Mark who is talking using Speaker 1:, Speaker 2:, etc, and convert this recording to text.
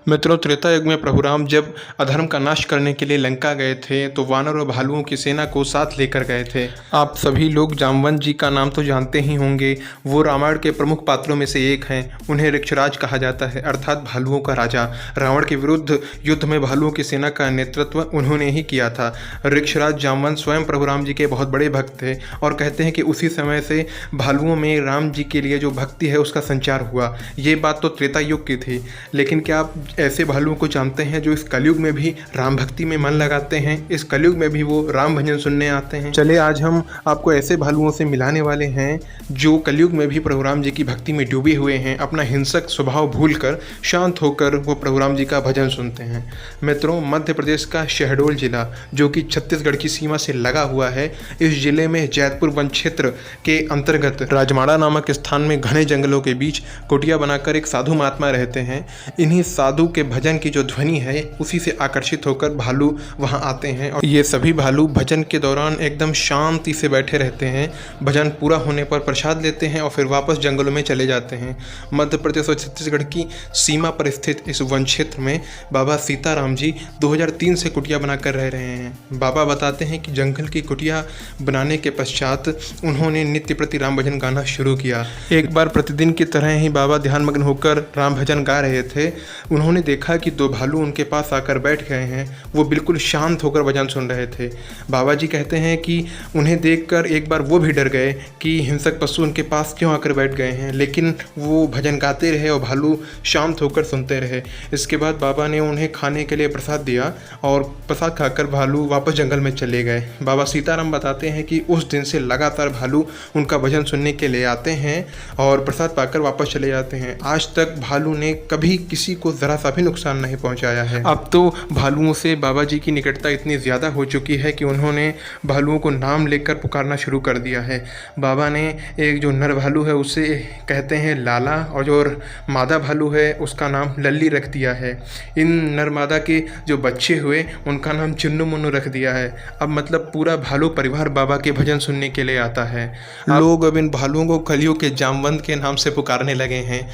Speaker 1: मित्रों, त्रेता युग में प्रभु राम जब अधर्म का नाश करने के लिए लंका गए थे तो वानर और भालुओं की सेना को साथ लेकर गए थे। आप सभी लोग जामवंत जी का नाम तो जानते ही होंगे। वो रामायण के प्रमुख पात्रों में से एक हैं। उन्हें ऋक्षराज कहा जाता है, अर्थात भालुओं का राजा। रावण के विरुद्ध युद्ध में भालुओं की सेना का नेतृत्व उन्होंने ही किया था। ऋक्षराज जामवंत स्वयं प्रभु राम जी के बहुत बड़े भक्त थे और कहते हैं कि उसी समय से भालुओं में राम जी के लिए जो भक्ति है उसका संचार हुआ। ये बात तो त्रेता युग की थी, लेकिन क्या आप ऐसे भालुओं को जानते हैं जो इस कलयुग में भी राम भक्ति में मन लगाते हैं, इस कलयुग में भी वो राम भजन सुनने आते हैं। चले आज हम आपको ऐसे भालुओं से मिलाने वाले हैं जो कलयुग में भी प्रभु राम जी की भक्ति में डूबे हुए हैं। अपना हिंसक स्वभाव भूलकर शांत होकर वो प्रभु राम जी का भजन सुनते हैं। मित्रों, मध्य प्रदेश का शहडोल जिला जो कि छत्तीसगढ़ की सीमा से लगा हुआ है, इस जिले में जैतपुर वन क्षेत्र के अंतर्गत राजमाड़ा नामक स्थान में घने जंगलों के बीच कुटिया बनाकर एक साधु महात्मा रहते हैं। इन्हीं साधु के भजन की जो ध्वनि है उसी से आकर्षित होकर भालू वहां आते हैं और ये सभी भालू भजन के दौरान एकदम शांति से बैठे रहते हैं। भजन पूरा होने पर प्रसाद लेते हैं और फिर वापस जंगलों में चले जाते हैं। मध्य प्रदेश और छत्तीसगढ़ की सीमा पर स्थित इस वन क्षेत्र में बाबा सीताराम जी 2003 से कुटिया बनाकर रह रहे हैं। बाबा बताते हैं कि जंगल की कुटिया बनाने के पश्चात उन्होंने नित्य प्रति राम भजन गाना शुरू किया। एक बार प्रतिदिन की तरह ही बाबा ध्यानमग्न होकर राम भजन गा रहे थे। उन्होंने देखा कि दो भालू उनके पास आकर बैठ गए हैं। वो बिल्कुल शांत होकर भजन सुन रहे थे। बाबा जी कहते हैं कि उन्हें देखकर एक बार वो भी डर गए कि हिंसक पशु उनके पास क्यों आकर बैठ गए हैं, लेकिन वो भजन गाते रहे और भालू शांत होकर सुनते रहे। इसके बाद बाबा ने उन्हें खाने के लिए प्रसाद दिया और प्रसाद खाकर भालू वापस जंगल में चले गए। बाबा सीताराम बताते हैं कि उस दिन से लगातार भालू उनका भजन सुनने के लिए आते हैं और प्रसाद पाकर वापस चले जाते हैं। आज तक भालू ने कभी किसी को ज़रा सा भी नुकसान नहीं पहुंचाया है। अब तो भालुओं से बाबा जी की निकटता इतनी ज़्यादा हो चुकी है कि उन्होंने भालुओं को नाम लेकर पुकारना शुरू कर दिया है। बाबा ने एक जो नर भालू है उसे कहते हैं लाला और जो मादा भालू है उसका नाम लल्ली रख दिया है। इन नर मादा के जो बच्चे हुए उनका नाम चुन्नू मुन्नू रख दिया है। अब मतलब पूरा भालू परिवार बाबा के भजन सुनने के लिए आता है। लोग अब इन भालुओं को कलयुग के जामवंत के नाम से पुकारने लगे हैं।